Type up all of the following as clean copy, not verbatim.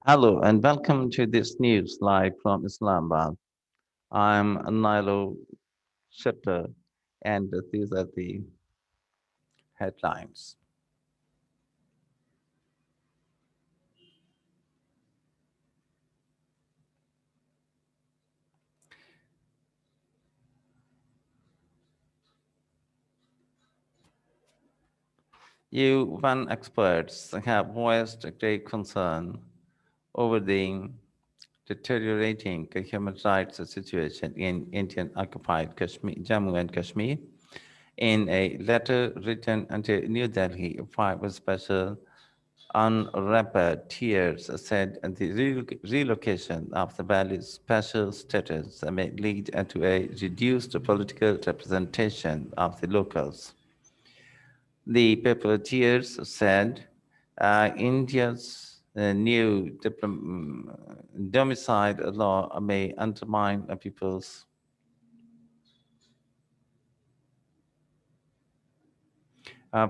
Hello and welcome to this news live from Islamabad. I'm Nilo Shipper and these are the headlines. UN experts have voiced great concern over the deteriorating human rights situation in Indian occupied Kashmir, Jammu and Kashmir. In a letter written to New Delhi, five special Unrapporteers said the relocation of the valley's special status may lead to a reduced political representation of the locals. The puppeteers said India's new domicile law may undermine people's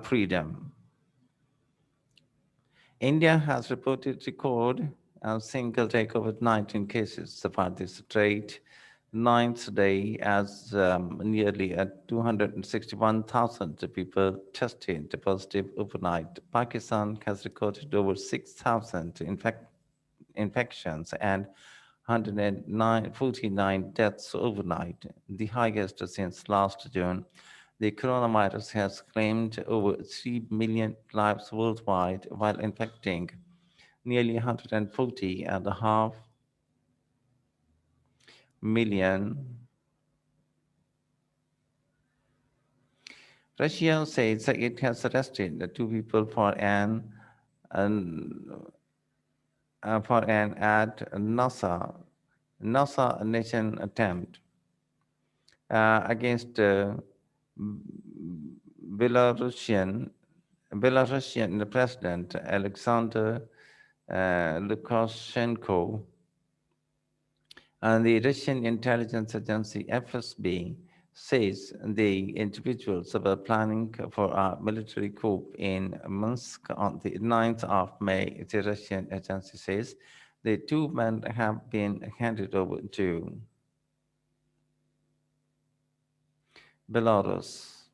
freedom. India has reported record single day COVID-19 cases so far this straight ninth day as nearly 261,000 people tested positive overnight. Pakistan has recorded over 6,000 infections and 149 deaths overnight, the highest since last June. The coronavirus has claimed over 3 million lives worldwide while infecting nearly 140 and a half million. Russia says that it has arrested the two people an for an at NASA nation attempt against Belarusian Belarusian President Alexander Lukashenko. And the Russian intelligence agency FSB says the individuals were planning for a military coup in Minsk on the 9th of May. The Russian agency says the two men have been handed over to Belarus.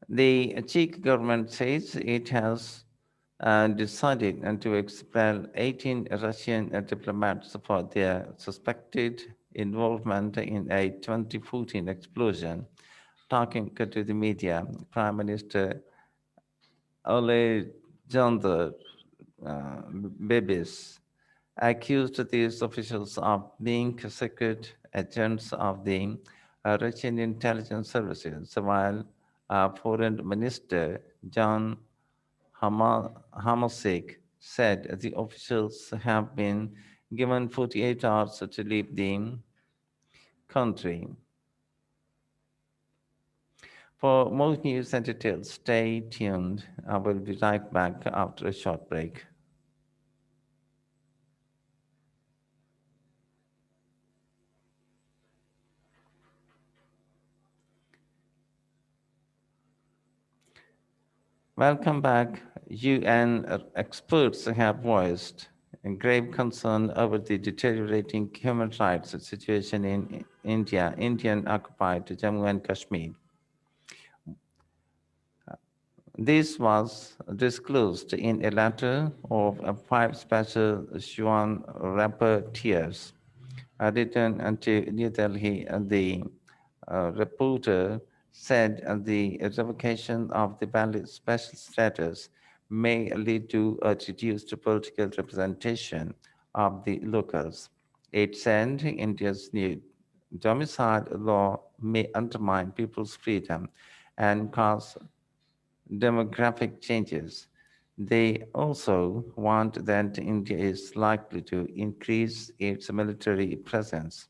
The Czech government says it has decided to expel 18 Russian diplomats for their suspected involvement in a 2014 explosion. Talking to the media, Prime Minister Alexander Bebis accused these officials of being secret agents of the Russian intelligence services, while Foreign Minister John Hamasek said the officials have been given 48 hours to leave the country. For more news and details, stay tuned. I will be right back after a short break. Welcome back. UN experts have voiced grave concern over the deteriorating human rights situation in Indian occupied Jammu and Kashmir. This was disclosed in a letter of five special Swan rapporteurs written to New Delhi. The reporter said the revocation of the valid special status may lead to a reduced political representation of the locals. It said India's new domicile law may undermine people's freedom and cause demographic changes. They also want that India is likely to increase its military presence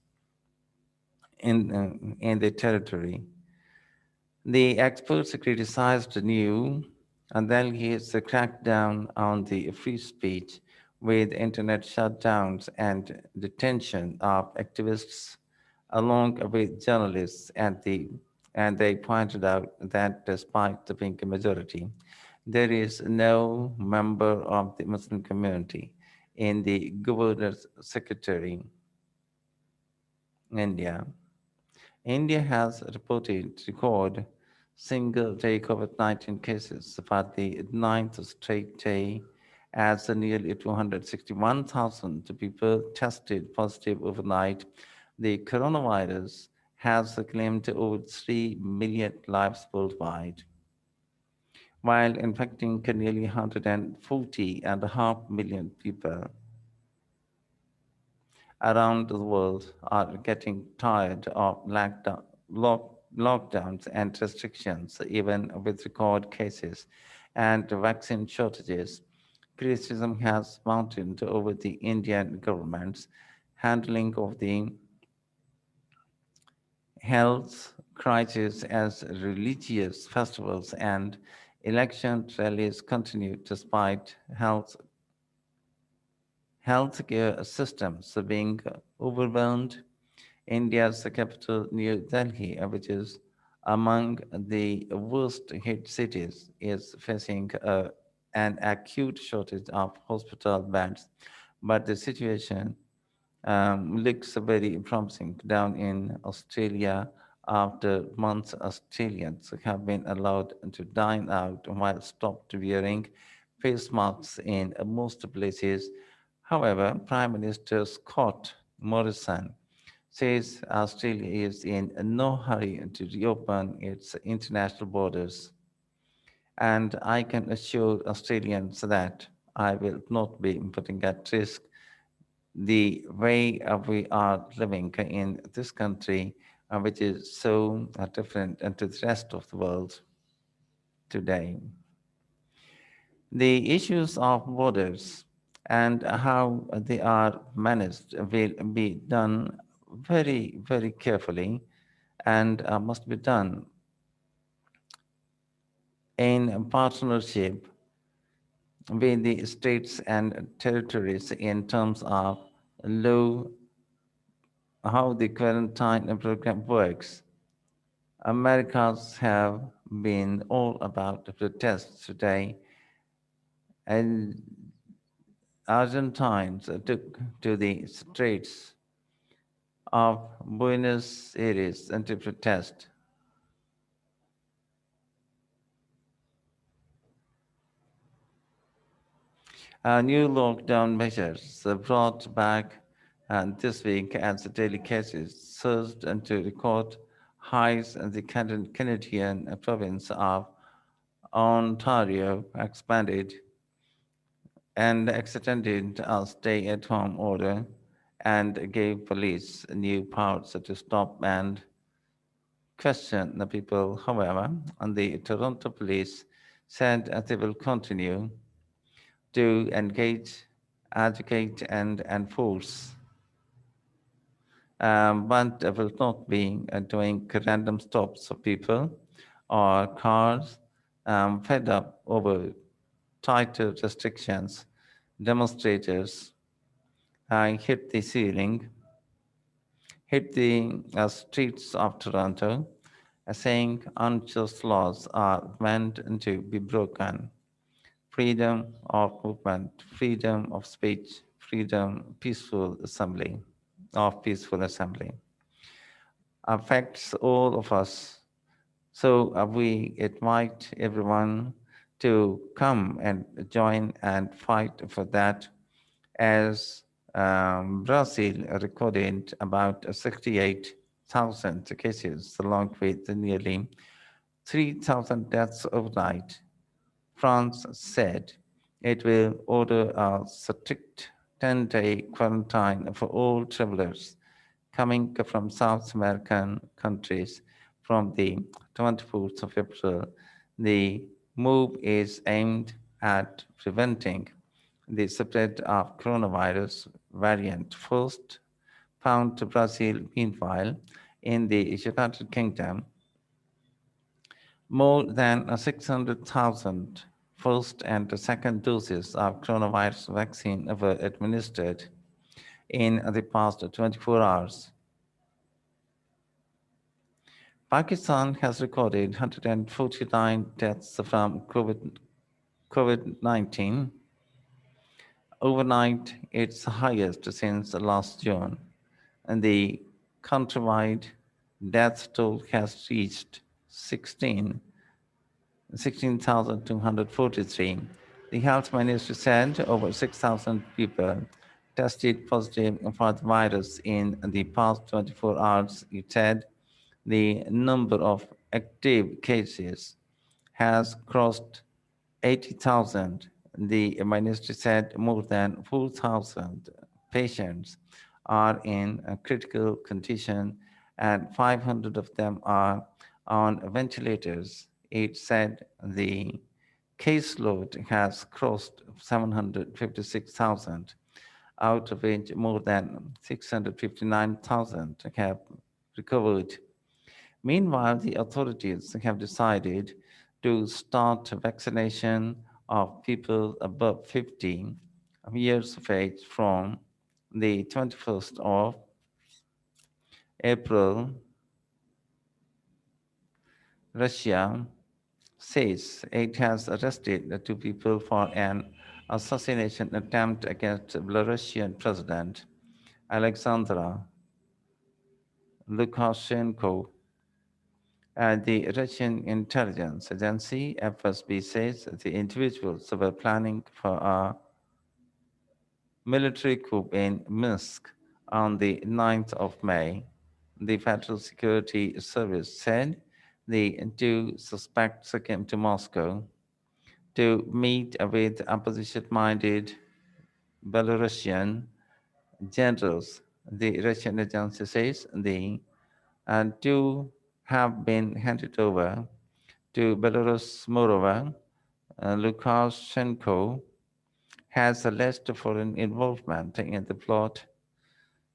in the territory. The experts criticized the new and then his crackdown on the free speech with internet shutdowns and detention of activists along with journalists and they pointed out that despite the being a majority, There is no member of the Muslim community in the governor's secretary in India. India has reported record single-day COVID-19 cases for the ninth straight day, as nearly 261,000 people tested positive overnight. The coronavirus has claimed over 3 million lives worldwide, while infecting nearly 140.5 million people around the world are getting tired of lockdowns and restrictions, even with record cases and vaccine shortages. Criticism has mounted over the Indian government's handling of the health crisis, as religious festivals and election rallies continue despite healthcare systems being overwhelmed. India's capital, New Delhi, which is among the worst hit cities, is facing an acute shortage of hospital beds. But the situation looks very promising down in Australia. After months, Australians have been allowed to dine out while stopped wearing face masks in most places. However, Prime Minister Scott Morrison says Australia is in no hurry to reopen its international borders. And I can assure Australians that I will not be putting at risk the way we are living in this country, which is so different to the rest of the world today. The issues of borders and how they are managed will be done very, very carefully, and must be done in partnership with the states and territories in terms of law, how the quarantine program works. Americans have been all about the protests today, and Argentines took to the streets of Buenos Aires to protest. New lockdown measures brought back this week as the daily cases surged into record highs in the Canadian province of Ontario expanded and extended a stay-at-home order and gave police new powers to stop and question the people. However, and the Toronto police said that they will continue to engage, educate, and enforce, but they will not be doing random stops of people or cars fed up over tighter restrictions. Demonstrators hit the ceiling, hit the streets of Toronto, saying unjust laws are meant to be broken. Freedom of movement, freedom of speech, freedom, peaceful assembly affects all of us. So we invite everyone to come and join and fight for that, as Brazil recorded about 68,000 cases, along with nearly 3,000 deaths overnight. France said it will order a strict 10-day quarantine for all travelers coming from South American countries from the 24th of April. The move is aimed at preventing the spread of coronavirus variant first found to Brazil. Meanwhile, in the United Kingdom, more than 600,000 first and second doses of coronavirus vaccine were administered in the past 24 hours. Pakistan has recorded 149 deaths from COVID COVID 19. Overnight, its highest since last June, and the countrywide death toll has reached 16,243. The health ministry said over 6,000 people tested positive for the virus in the past 24 hours. It said the number of active cases has crossed 80,000. The ministry said more than 4,000 patients are in a critical condition and 500 of them are on ventilators. It said the caseload has crossed 756,000, out of which more than 659,000 have recovered. Meanwhile, the authorities have decided to start vaccination of people above 50 years of age from the 21st of April. Russia says it has arrested two people for an assassination attempt against Belarusian President Alexander Lukashenko. The Russian intelligence agency FSB says the individuals were planning for a military coup in Minsk on the 9th of May. The Federal Security Service said the two suspects came to Moscow to meet with opposition minded Belarusian generals. The Russian agency says the two have been handed over to Belarus. Moreover, Lukashenko has alleged foreign involvement in the plot,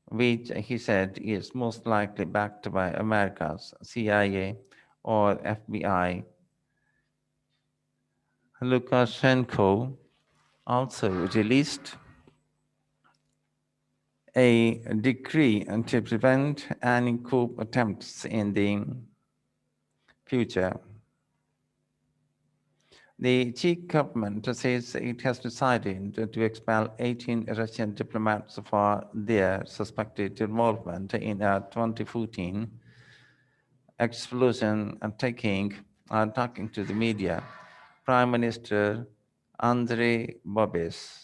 which he said is most likely backed by America's CIA or FBI. Lukashenko also released a decree to prevent any coup attempts in the future. The Czech government says it has decided to expel 18 Russian diplomats for their suspected involvement in a 2014 explosion attacking talking to the media. Prime Minister Andrei Babis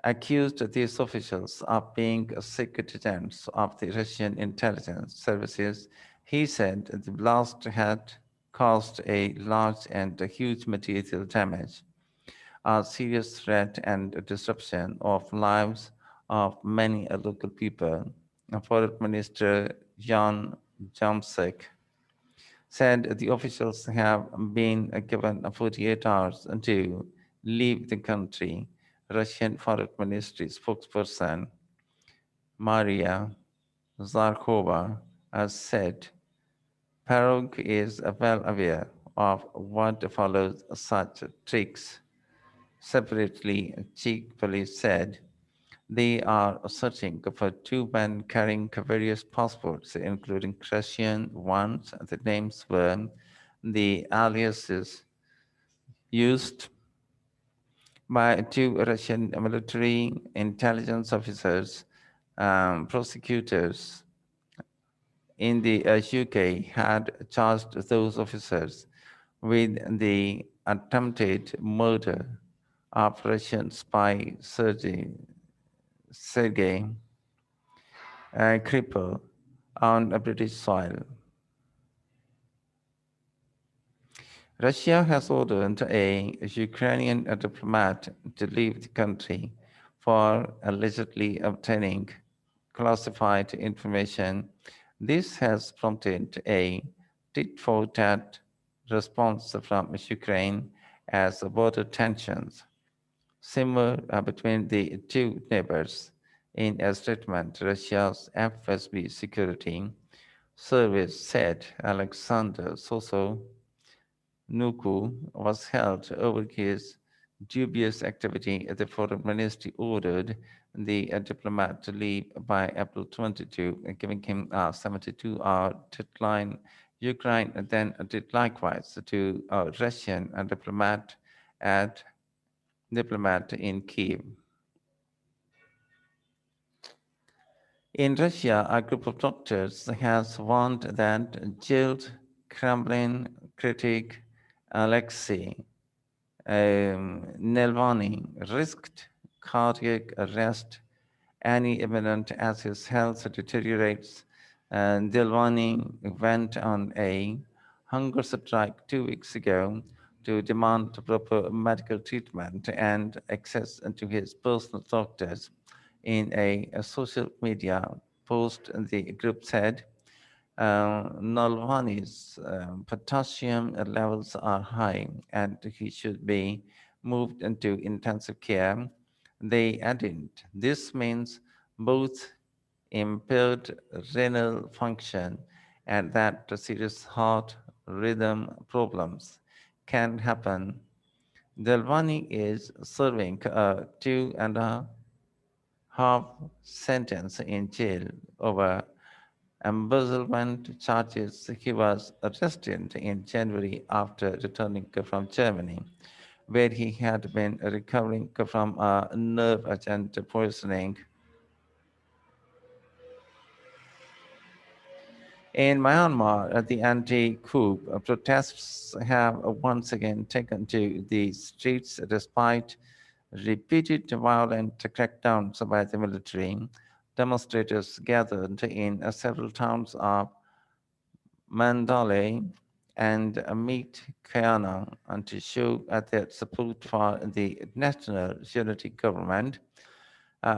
accused these officials of being secret agents of the Russian intelligence services. He said the blast had caused a large and huge material damage, a serious threat and disruption of lives of many local people. Foreign Minister Jan Jamsek said the officials have been given 48 hours to leave the country. Russian Foreign Ministry spokesperson Maria Zakharova has said Parog is well aware of what follows such tricks. Separately, Czech police said they are searching for two men carrying various passports, including Russian ones. The names were the aliases used by two Russian military intelligence officers. Prosecutors in the UK had charged those officers with the attempted murder of Russian spy Sergei Kripal on a British soil. Russia has ordered a Ukrainian diplomat to leave the country for allegedly obtaining classified information. This has prompted a tit for tat response from Ukraine as border tensions simmer between the two neighbors. In a statement, Russia's FSB security service said Alexander Soso Nuku was held over his dubious activity. The foreign ministry ordered the diplomat to leave by April 22, giving him a 72-hour deadline. Ukraine then did likewise to a Russian diplomat at diplomat in Kiev. In Russia, a group of doctors has warned that jailed Kremlin critic Alexei Navalny risked cardiac arrest any imminent as his health deteriorates. Navalny went on a hunger strike 2 weeks ago to demand proper medical treatment and access to his personal doctors. In a social media post, the group said Nalvani's potassium levels are high and he should be moved into intensive care. They added, this means both impaired renal function and that serious heart rhythm problems can happen. Delvani is serving a 2.5 sentence in jail over embezzlement charges. He was arrested in January after returning from Germany, where he had been recovering from a nerve agent poisoning. In Myanmar, the anti-coup protests have once again taken to the streets despite repeated violent crackdowns by the military. Demonstrators gathered in several towns of Mandalay and Meet Kayana and to show their support for the national unity government.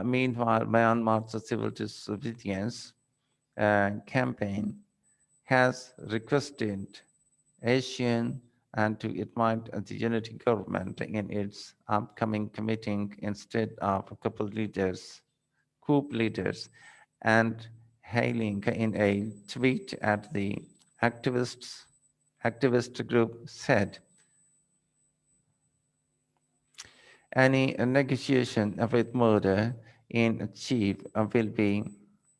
Meanwhile, Myanmar's civil disobedience campaign has requested ASEAN and to invite the unity government in its upcoming meeting instead of coup leaders, and hailing in a tweet at the activists activist group said any negotiation with murder in chief will be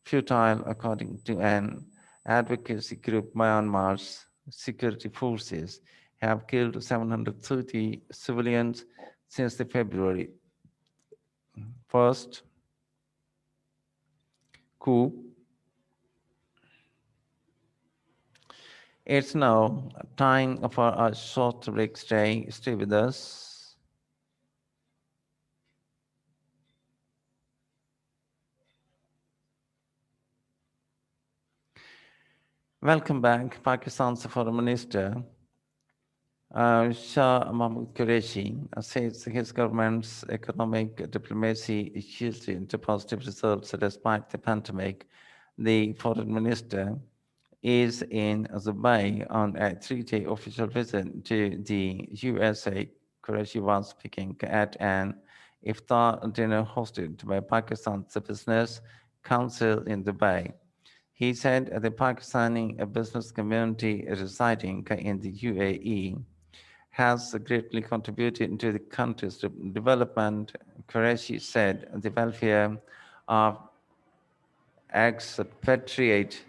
futile according to an advocacy group. Myanmar's security forces have killed 730 civilians since the February 1st coup. It's now time for a short break. Stay with us. Welcome back. Pakistan's Foreign Minister Shah Mahmood Qureshi says his government's economic diplomacy yielded positive results despite the pandemic. The foreign minister is in Dubai on a 3-day official visit to the USA. Qureshi was speaking at an iftar dinner hosted by Pakistan's Business Council in Dubai. He said the Pakistani business community residing in the UAE has greatly contributed to the country's development. Qureshi said the welfare of expatriate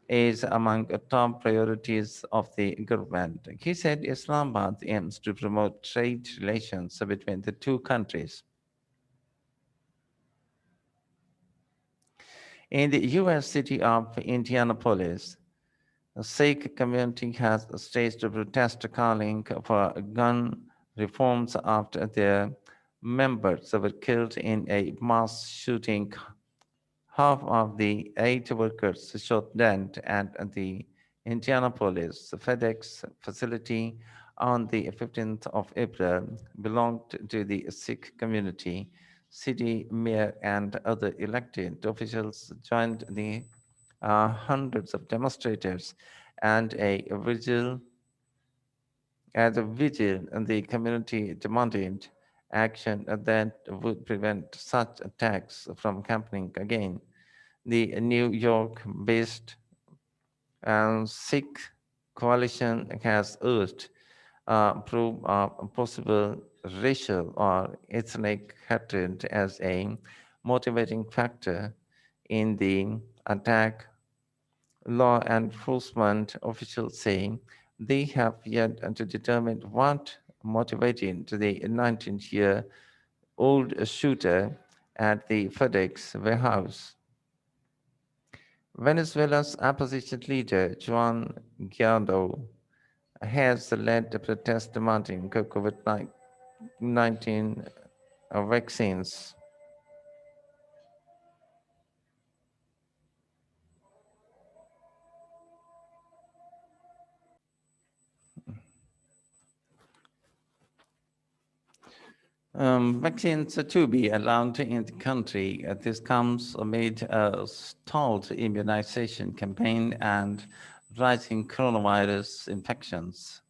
is among the top priorities of the government. He said Islamabad aims to promote trade relations between the two countries. In the U.S. city of Indianapolis, the Sikh community has staged a protest calling for gun reforms after their members were killed in a mass shooting. Half of the 8 workers shot dead at the Indianapolis FedEx facility on the 15th of April belonged to the Sikh community. City mayor and other elected officials joined the hundreds of demonstrators and a vigil, and the community demanded action that would prevent such attacks from happening again. The New York-based Sikh coalition has urged proof of possible racial or ethnic hatred as a motivating factor in the attack. Law enforcement officials say they have yet to determine what motivating to the 19-year-old shooter at the FedEx warehouse. Venezuela's opposition leader, Juan Guaido, has led the protest demanding COVID 19 vaccines. Vaccines are to be allowed in the country. This comes amid a stalled immunization campaign and rising coronavirus infections.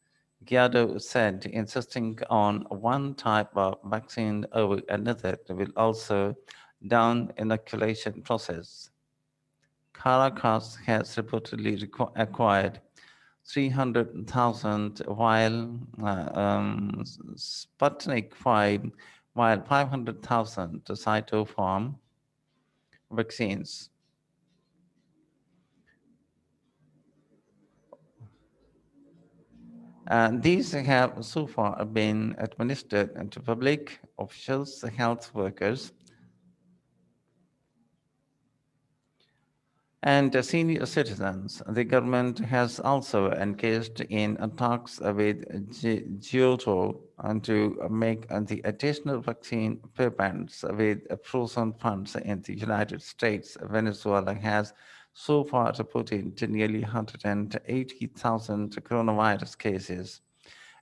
Guaido said insisting on one type of vaccine over another will also down inoculation process. Caracas has reportedly acquired 300,000 while Sputnik 5, while 500,000 Cytopharm vaccines. And these have so far been administered to public officials, health workers, and senior citizens. The government has also engaged in talks with Giotto to make the additional vaccine payments with frozen funds in the United States. Venezuela has so far reported nearly 180,000 coronavirus cases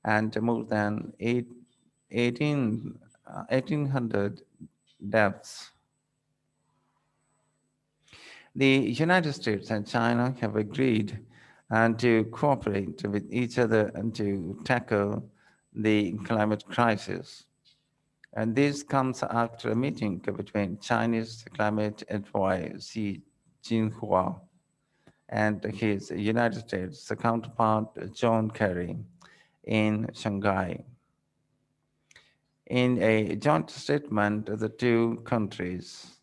and more than 1,800 deaths. The United States and China have agreed to cooperate with each other and to tackle the climate crisis. And this comes after a meeting between Chinese climate envoy Xi Jinping and his United States counterpart John Kerry in Shanghai. In a joint statement, the two countries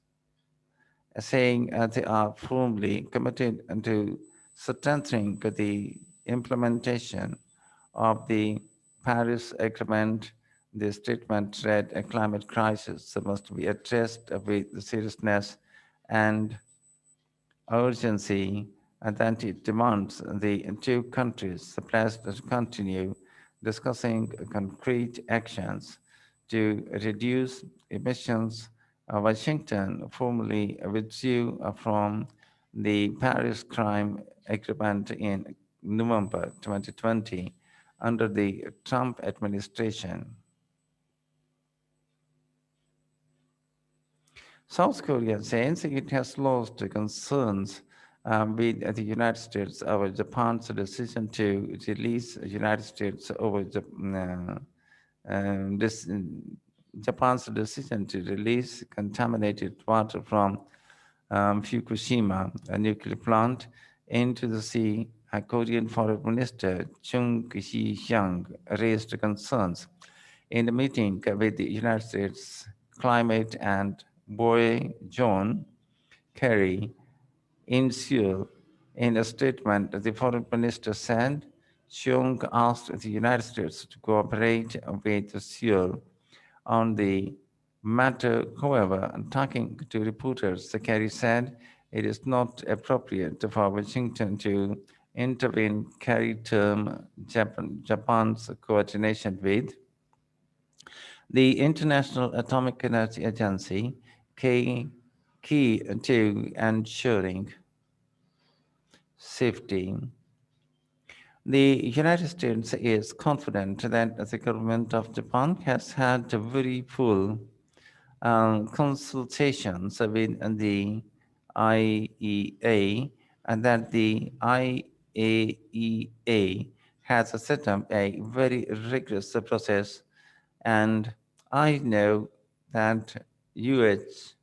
saying they are firmly committed to strengthening the implementation of the Paris Agreement. The statement read a climate crisis must be addressed with seriousness and urgency, and that it demands the two countries pledge to continue discussing concrete actions to reduce emissions. Washington formally withdrew from the Paris Crime Agreement in November 2020 under the Trump administration. South Korea says it has lost concerns with the United States over Japan's decision to release United States over this Japan's decision to release contaminated water from Fukushima, a nuclear plant, into the sea. Korean Foreign Minister Chung Ki-hyang raised concerns in a meeting with the United States Climate and Boy John Kerry in Seoul. In a statement, the foreign minister said Chung asked the United States to cooperate with Seoul on the matter. However, talking to reporters, Kerry said it is not appropriate for Washington to intervene. Kerry termed Japan's coordination with the International Atomic Energy Agency, key to ensuring safety. The United States is confident that the government of Japan has had very full consultations with the IEA and that the IAEA has set up a very rigorous process, and I know that US,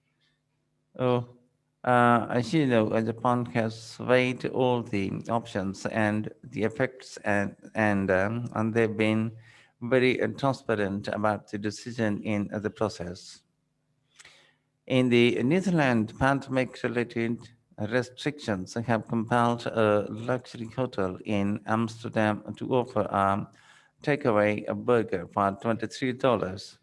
oh, as you know, Japan has weighed all the options and the effects, and they've been very transparent about the decision in the process. In the Netherlands, pandemic-related restrictions have compelled a luxury hotel in Amsterdam to offer a take away a burger for $23.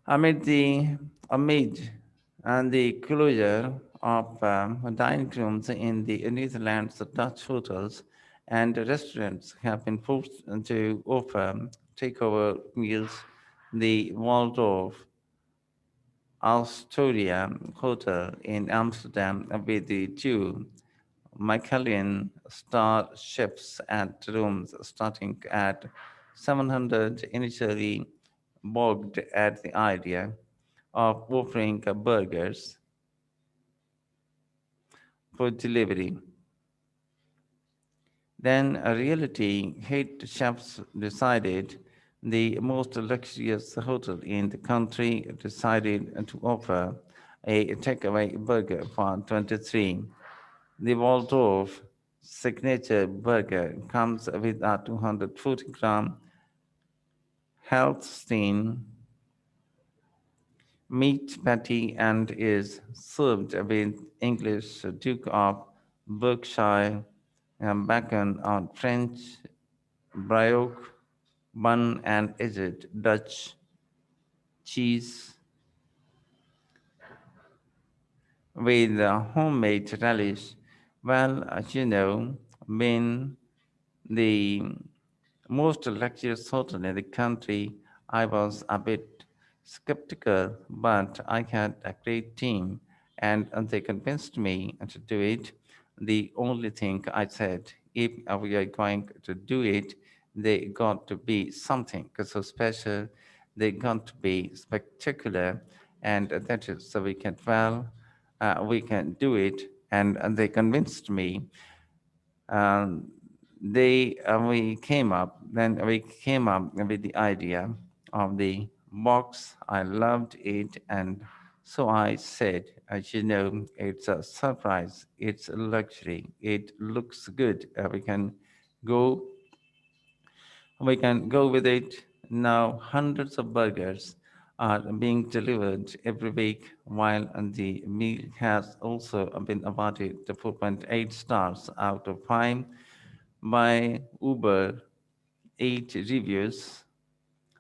Amid the amid and the closure of dining rooms in the Netherlands, Dutch hotels and restaurants have been forced to offer takeover meals. The Waldorf Astoria Hotel in Amsterdam with the two Michelin star chefs at rooms starting at 700 initially balked at the idea of offering burgers for delivery. Then a reality hit chefs decided the most luxurious hotel in the country decided to offer a takeaway burger for 23. The Waldorf signature burger comes with a 240-gram Healthstein meat patty and is served with English Duke of Berkshire bacon on French brioche bun and aged Dutch cheese with a homemade relish. Well, as you know, being the most luxurious hotel in the country, I was a bit skeptical, but I had a great team and they convinced me to do it. The only thing I said, if we are going to do it, they got to be something so special, they got to be spectacular, and that is so we can, well, we can do it. And they convinced me um, we came up with the idea of the box. I loved it, and so I said, as you know, it's a surprise, it's a luxury, it looks good. Go we can go with it. Now hundreds of burgers are being delivered every week, while the meal has also been awarded the 4.8 stars out of 5 by Uber 8 reviews.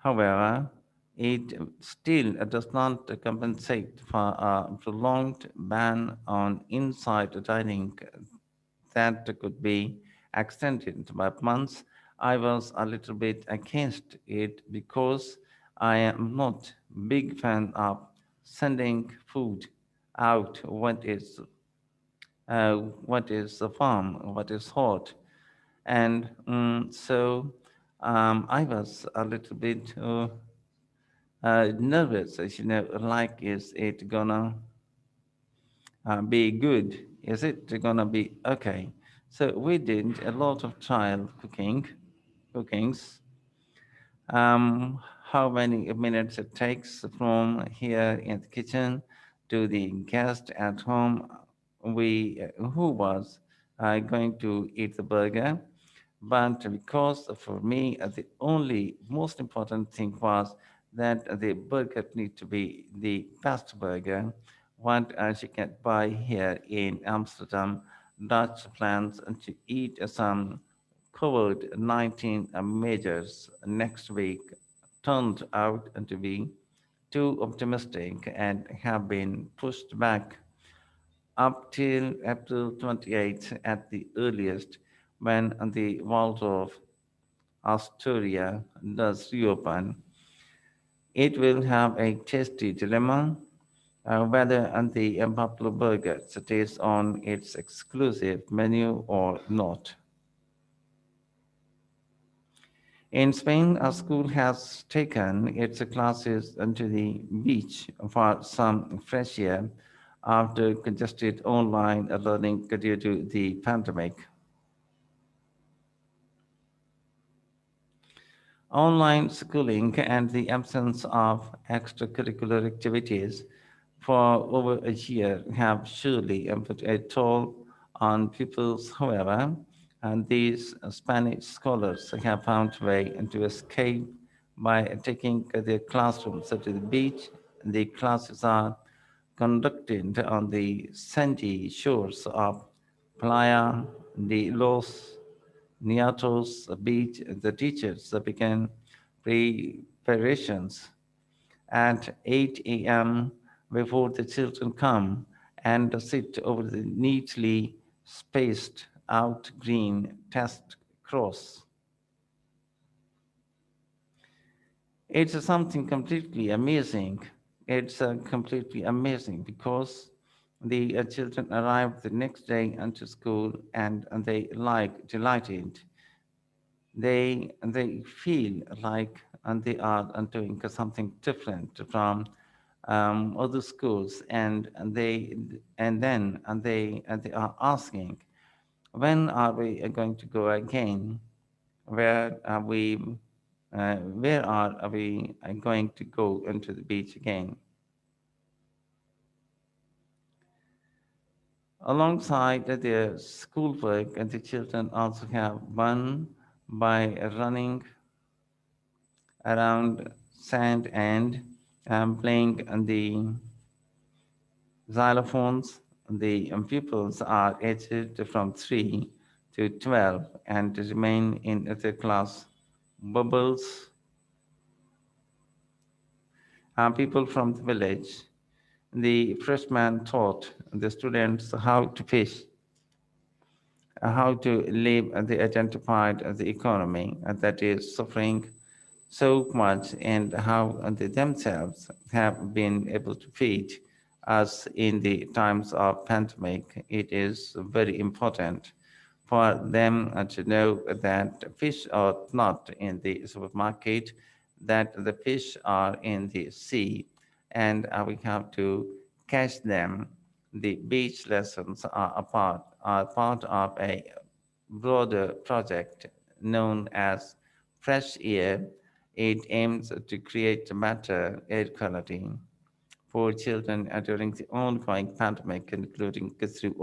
However, it still does not compensate for a prolonged ban on inside dining that could be extended by months. I was a little bit against it because I am not big fan of sending food out what is warm, what is hot, and so I was a little bit nervous, as you know, like, is it gonna be good? Is it gonna be okay? So we did a lot of trial cookings. How many minutes it takes from here in the kitchen to the guest at home who was going to eat the burger. But because for me, the only most important thing was that the burger need to be the best burger, what you can buy here in Amsterdam. Dutch plans to eat some COVID-19 measures next week turned out to be too optimistic and have been pushed back up till April 28th at the earliest, when the Waldorf Astoria does reopen. It will have a tasty dilemma whether the Buffalo Burger stays on its exclusive menu or not. In Spain, a school has taken its classes onto the beach for some fresh air after congested online learning due to the pandemic. Online schooling and the absence of extracurricular activities for over a year have surely put a toll on pupils. However, And these Spanish scholars have found a way to escape by taking their classrooms to the beach. The classes are conducted on the sandy shores of Playa de los Niatos beach. The teachers began preparations at 8 a.m. before the children come and sit over the neatly spaced out green test cross. It's something completely amazing. It's completely amazing because the children arrived the next day into school and they like delighted. They feel like and they are doing something different from other schools, and they are asking, when are we going to go again? Where are we going to go into the beach again? Alongside their schoolwork, and the children also have fun by running around sand and playing on the xylophones. The pupils are aged from 3 to 12 and remain in the class bubbles. People from the village. The freshman taught the students how to fish, how to live. They identified the economy that is suffering so much and how they themselves have been able to feed us in the times of pandemic. It is very important for them to know that fish are not in the supermarket, that the fish are in the sea, and we have to catch them. The beach lessons are part of a broader project known as Fresh Air. It aims to create better air quality for children during the ongoing pandemic, including through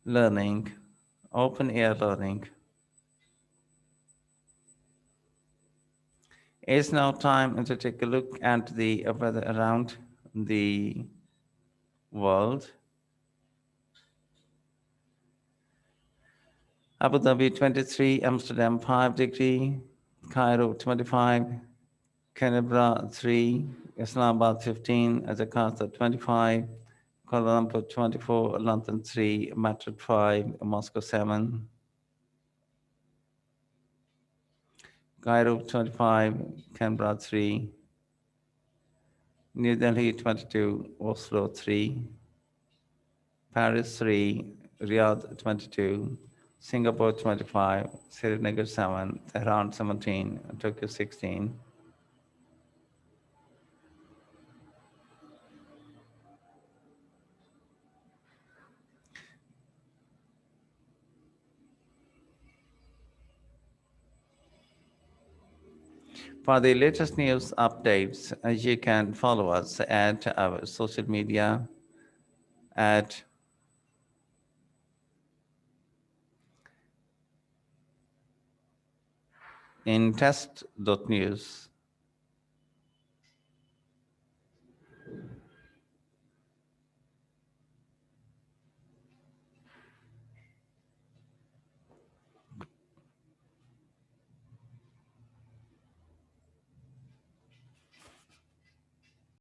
learning, open air learning. It's now time to take a look at the weather around the world. Abu Dhabi 23, Amsterdam 5 degree, Cairo 25, Canberra 3, Islamabad 15, Jakarta 25, Kuala Lumpur 24, London 3, Madrid 5, Moscow 7, Cairo 25, Canberra 3, New Delhi 22, Oslo 3, Paris 3, Riyadh 22, Singapore 25, Srinagar 7, Tehran 17, Tokyo 16. For the latest news updates, you can follow us at our social media at intest.news.